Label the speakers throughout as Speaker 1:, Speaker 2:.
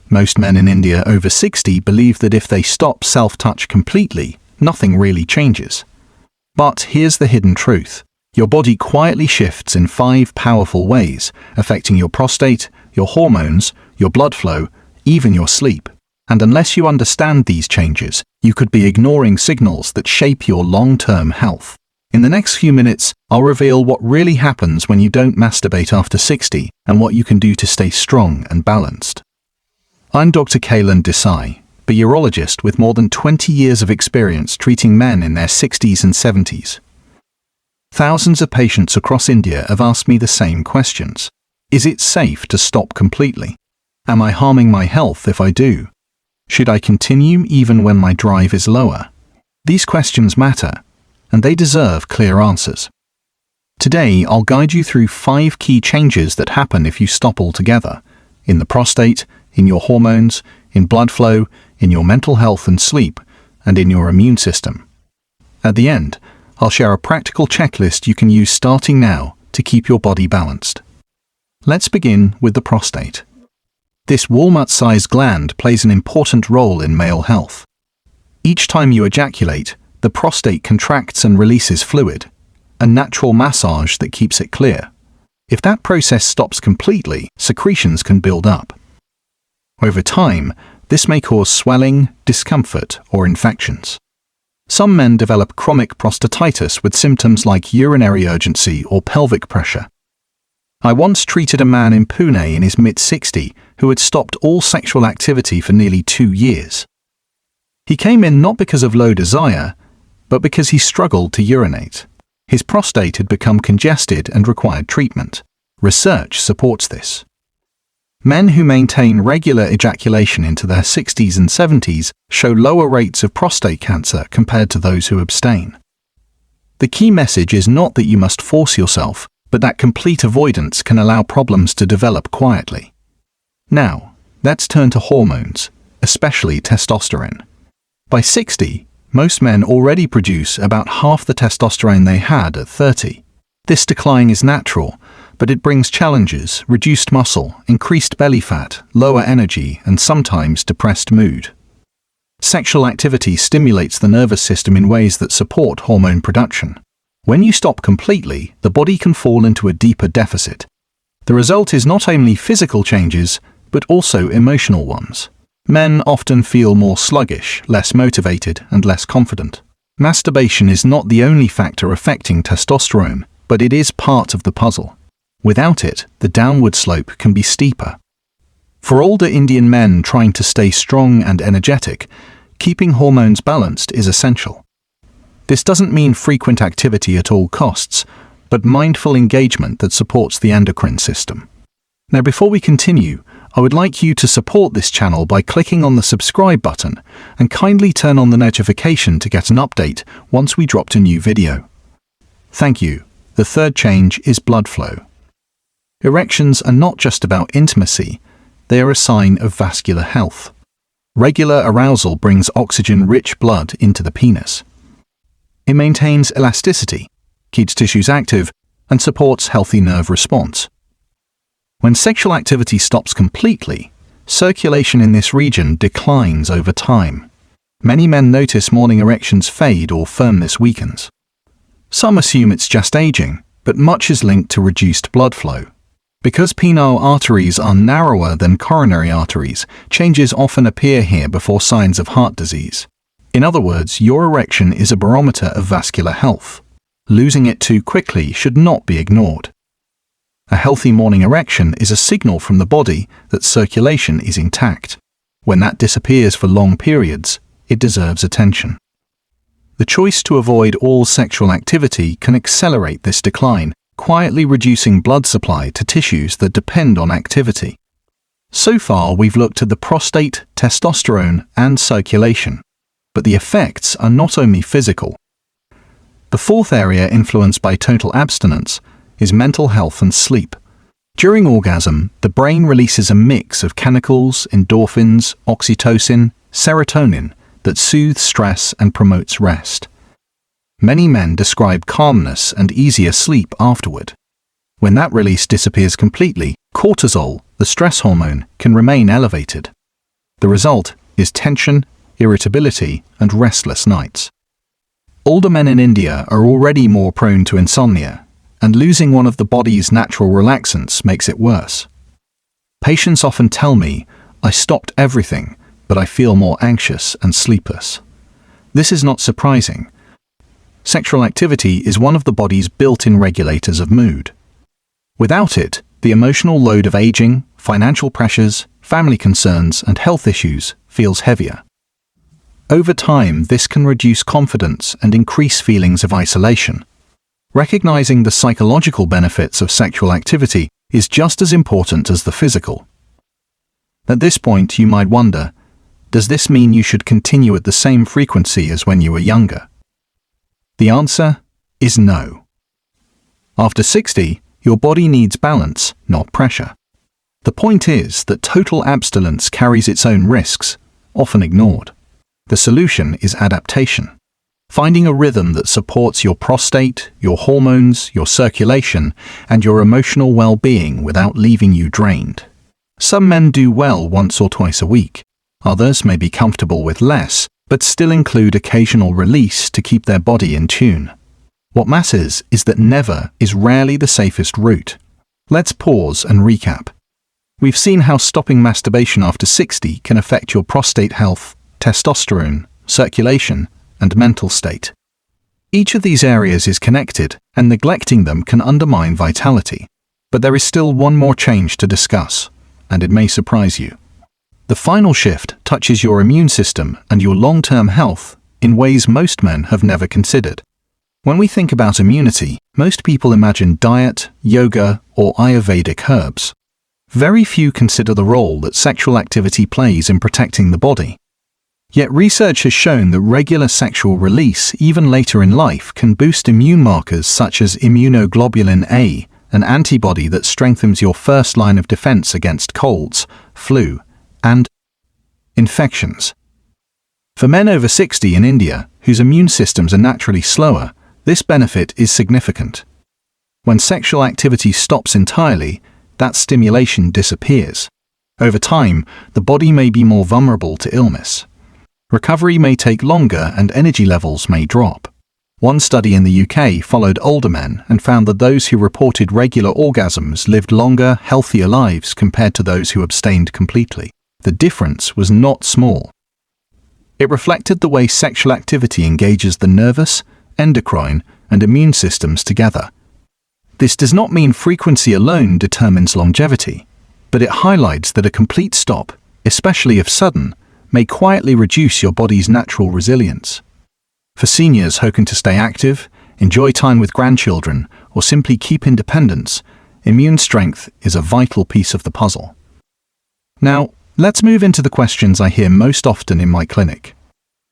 Speaker 1: Most men in India over 60 believe that if they stop self-touch completely, nothing really changes. But here's the hidden truth. Your body quietly shifts in 5 powerful ways, affecting your prostate, your hormones, your blood flow, even your sleep. And unless you understand these changes, you could be ignoring signals that shape your long-term health. In the next few minutes, I'll reveal what really happens when you don't masturbate after 60 and what you can do to stay strong and balanced. I'm Dr. Kailan Desai, a urologist with more than 20 years of experience treating men in their 60s and 70s. Thousands of patients across India have asked me the same questions. Is it safe to stop completely? Am I harming my health if I do? Should I continue even when my drive is lower? These questions matter, and they deserve clear answers. Today, I'll guide you through 5 key changes that happen if you stop altogether, in the prostate, in your hormones, in blood flow, in your mental health and sleep, and in your immune system. At the end, I'll share a practical checklist you can use starting now to keep your body balanced. Let's begin with the prostate. This walnut-sized gland plays an important role in male health. Each time you ejaculate, the prostate contracts and releases fluid, a natural massage that keeps it clear. If that process stops completely, secretions can build up. Over time, this may cause swelling, discomfort, or infections. Some men develop chronic prostatitis with symptoms like urinary urgency or pelvic pressure. I once treated a man in Pune in his mid-60s who had stopped all sexual activity for nearly 2 years. He came in not because of low desire, but because he struggled to urinate. His prostate had become congested and required treatment. Research supports this. Men who maintain regular ejaculation into their 60s and 70s show lower rates of prostate cancer compared to those who abstain. The key message is not that you must force yourself, but that complete avoidance can allow problems to develop quietly. Now, let's turn to hormones, especially testosterone. By 60, most men already produce about half the testosterone they had at 30. This decline is natural, but it brings challenges: reduced muscle, increased belly fat, lower energy, and sometimes depressed mood. Sexual activity stimulates the nervous system in ways that support hormone production. When you stop completely, the body can fall into a deeper deficit. The result is not only physical changes, but also emotional ones. Men often feel more sluggish, less motivated, and less confident. Masturbation is not the only factor affecting testosterone, but it is part of the puzzle. Without it, the downward slope can be steeper. For older Indian men trying to stay strong and energetic, keeping hormones balanced is essential. This doesn't mean frequent activity at all costs, but mindful engagement that supports the endocrine system. Now, before we continue, I would like you to support this channel by clicking on the subscribe button and kindly turn on the notification to get an update once we dropped a new video. Thank you. The third change is blood flow. Erections are not just about intimacy, they are a sign of vascular health. Regular arousal brings oxygen-rich blood into the penis. It maintains elasticity, keeps tissues active, and supports healthy nerve response. When sexual activity stops completely, circulation in this region declines over time. Many men notice morning erections fade or firmness weakens. Some assume it's just aging, but much is linked to reduced blood flow. Because penile arteries are narrower than coronary arteries, changes often appear here before signs of heart disease. In other words, your erection is a barometer of vascular health. Losing it too quickly should not be ignored. A healthy morning erection is a signal from the body that circulation is intact. When that disappears for long periods, it deserves attention. The choice to avoid all sexual activity can accelerate this decline, quietly reducing blood supply to tissues that depend on activity. So far, we've looked at the prostate, testosterone, and circulation. But the effects are not only physical. The fourth area influenced by total abstinence is mental health and sleep. During orgasm, the brain releases a mix of chemicals, endorphins, oxytocin, serotonin that soothes stress and promotes rest. Many men describe calmness and easier sleep afterward. When that release disappears completely, cortisol, the stress hormone, can remain elevated. The result is tension, irritability, and restless nights. Older men in India are already more prone to insomnia, and losing one of the body's natural relaxants makes it worse. Patients often tell me, "I stopped everything, but I feel more anxious and sleepless." This is not surprising. Sexual activity is one of the body's built-in regulators of mood. Without it, the emotional load of aging, financial pressures, family concerns, and health issues feels heavier. Over time, this can reduce confidence and increase feelings of isolation. Recognizing the psychological benefits of sexual activity is just as important as the physical. At this point, you might wonder, does this mean you should continue at the same frequency as when you were younger? The answer is no. After 60, your body needs balance, not pressure. The point is that total abstinence carries its own risks, often ignored. The solution is adaptation. Finding a rhythm that supports your prostate, your hormones, your circulation, and your emotional well-being without leaving you drained. Some men do well once or twice a week. Others may be comfortable with less, but still include occasional release to keep their body in tune. What matters is that never is rarely the safest route. Let's pause and recap. We've seen how stopping masturbation after 60 can affect your prostate health, testosterone, circulation, and mental state. Each of these areas is connected, and neglecting them can undermine vitality. But there is still one more change to discuss, and it may surprise you. The final shift touches your immune system and your long-term health in ways most men have never considered. When we think about immunity, most people imagine diet, yoga, or Ayurvedic herbs. Very few consider the role that sexual activity plays in protecting the body. Yet research has shown that regular sexual release, even later in life, can boost immune markers such as immunoglobulin A, an antibody that strengthens your first line of defense against colds, flu, and infections. For men over 60 in India, whose immune systems are naturally slower, this benefit is significant. When sexual activity stops entirely, that stimulation disappears. Over time, the body may be more vulnerable to illness. Recovery may take longer and energy levels may drop. One study in the UK followed older men and found that those who reported regular orgasms lived longer, healthier lives compared to those who abstained completely. The difference was not small. It reflected the way sexual activity engages the nervous, endocrine, and immune systems together. This does not mean frequency alone determines longevity, but it highlights that a complete stop, especially if sudden, may quietly reduce your body's natural resilience. For seniors hoping to stay active, enjoy time with grandchildren, or simply keep independence, immune strength is a vital piece of the puzzle. Now, let's move into the questions I hear most often in my clinic.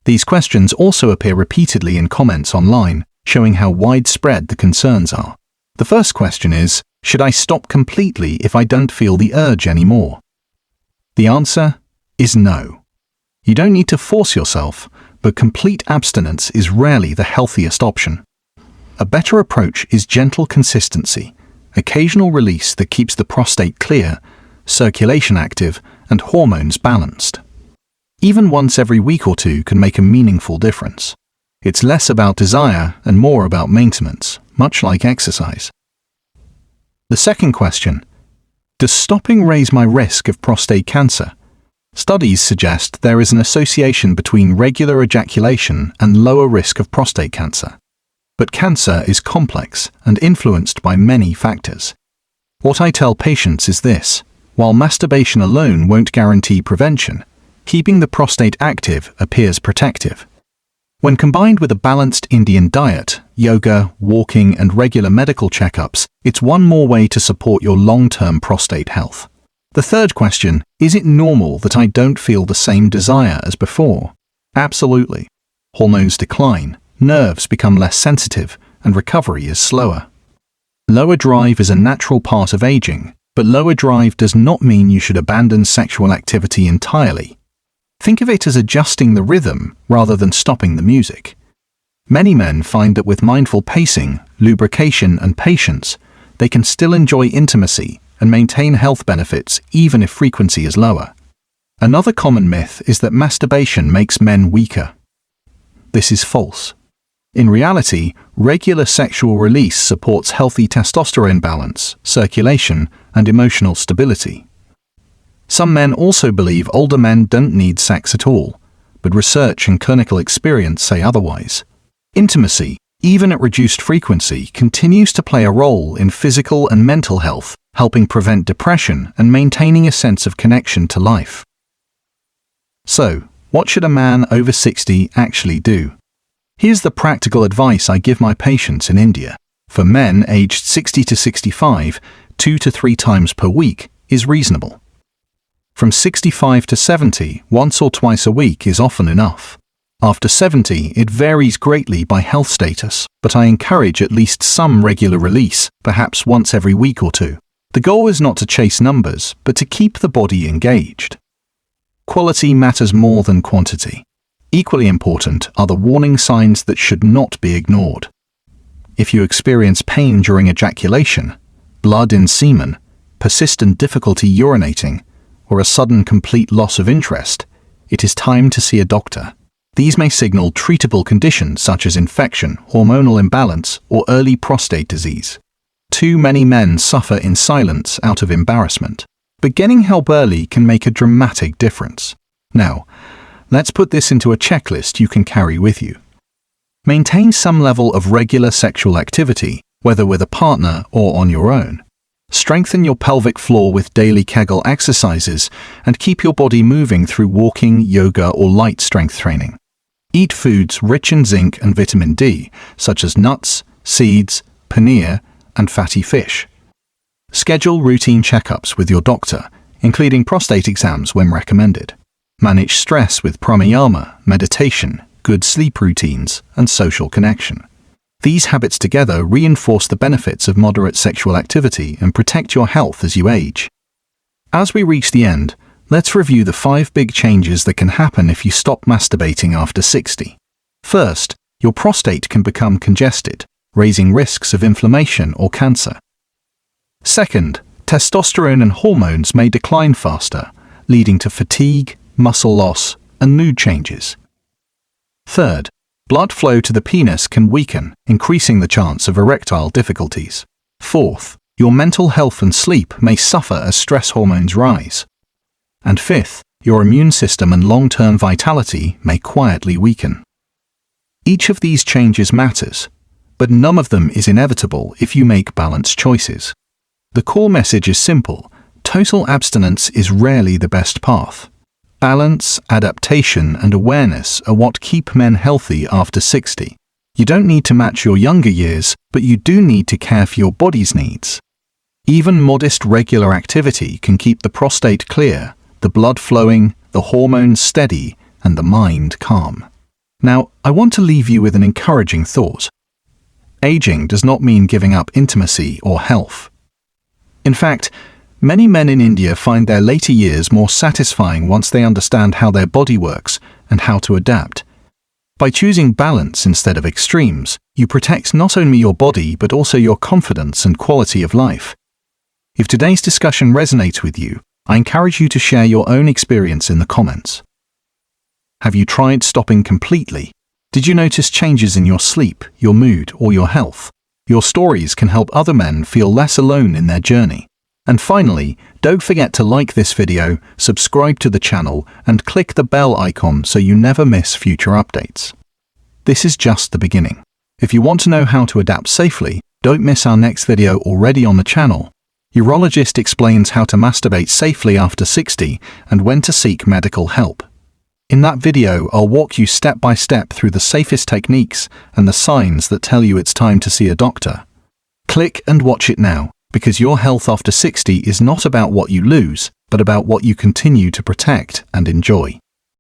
Speaker 1: These questions also appear repeatedly in comments online, showing how widespread the concerns are. The first question is, should I stop completely if I don't feel the urge anymore? The answer is no. You don't need to force yourself, but complete abstinence is rarely the healthiest option. A better approach is gentle consistency, occasional release that keeps the prostate clear, circulation active, and hormones balanced. Even once every week or two can make a meaningful difference. It's less about desire and more about maintenance, much like exercise. The second question, does stopping raise my risk of prostate cancer? Studies suggest there is an association between regular ejaculation and lower risk of prostate cancer. But cancer is complex and influenced by many factors. What I tell patients is this: while masturbation alone won't guarantee prevention, keeping the prostate active appears protective. When combined with a balanced Indian diet, yoga, walking, and regular medical checkups, it's one more way to support your long-term prostate health. The third question, is it normal that I don't feel the same desire as before? Absolutely. Hormones decline, nerves become less sensitive, and recovery is slower. Lower drive is a natural part of aging, but lower drive does not mean you should abandon sexual activity entirely. Think of it as adjusting the rhythm rather than stopping the music. Many men find that with mindful pacing, lubrication, and patience, they can still enjoy intimacy and maintain health benefits even if frequency is lower. Another common myth is that masturbation makes men weaker. This is false. In reality, regular sexual release supports healthy testosterone balance, circulation, and emotional stability. Some men also believe older men don't need sex at all, but research and clinical experience say otherwise. Intimacy, even at reduced frequency, continues to play a role in physical and mental health, helping prevent depression and maintaining a sense of connection to life. So, what should a man over 60 actually do? Here's the practical advice I give my patients in India. For men aged 60 to 65, 2 to 3 times per week is reasonable. From 65 to 70, once or twice a week is often enough. After 70, it varies greatly by health status, but I encourage at least some regular release, perhaps once every week or two. The goal is not to chase numbers, but to keep the body engaged. Quality matters more than quantity. Equally important are the warning signs that should not be ignored. If you experience pain during ejaculation, blood in semen, persistent difficulty urinating, or a sudden complete loss of interest, it is time to see a doctor. These may signal treatable conditions such as infection, hormonal imbalance, or early prostate disease. Too many men suffer in silence out of embarrassment, but getting help early can make a dramatic difference. Now, let's put this into a checklist you can carry with you. Maintain some level of regular sexual activity, whether with a partner or on your own. Strengthen your pelvic floor with daily Kegel exercises and keep your body moving through walking, yoga, or light strength training. Eat foods rich in zinc and vitamin D, such as nuts, seeds, paneer, and fatty fish. Schedule routine checkups with your doctor, including prostate exams when recommended. Manage stress with pranayama, meditation, good sleep routines, and social connection. These habits together reinforce the benefits of moderate sexual activity and protect your health as you age. As we reach the end, let's review the 5 big changes that can happen if you stop masturbating after 60. First, your prostate can become congested, raising risks of inflammation or cancer. Second, testosterone and hormones may decline faster, leading to fatigue, muscle loss, and mood changes. Third, blood flow to the penis can weaken, increasing the chance of erectile difficulties. Fourth, your mental health and sleep may suffer as stress hormones rise. And fifth, your immune system and long-term vitality may quietly weaken. Each of these changes matters, but none of them is inevitable if you make balanced choices. The core message is simple: total abstinence is rarely the best path. Balance, adaptation, and awareness are what keep men healthy after 60. You don't need to match your younger years, but you do need to care for your body's needs. Even modest regular activity can keep the prostate clear, the blood flowing, the hormones steady, and the mind calm. Now, I want to leave you with an encouraging thought. Aging does not mean giving up intimacy or health. In fact, many men in India find their later years more satisfying once they understand how their body works and how to adapt. By choosing balance instead of extremes, you protect not only your body but also your confidence and quality of life. If today's discussion resonates with you, I encourage you to share your own experience in the comments. Have you tried stopping completely? Did you notice changes in your sleep, your mood, or your health? Your stories can help other men feel less alone in their journey. And finally, don't forget to like this video, subscribe to the channel, and click the bell icon so you never miss future updates. This is just the beginning. If you want to know how to adapt safely, don't miss our next video already on the channel. Urologist explains how to masturbate safely after 60 and when to seek medical help. In that video, I'll walk you step by step through the safest techniques and the signs that tell you it's time to see a doctor. Click and watch it now, because your health after 60 is not about what you lose, but about what you continue to protect and enjoy.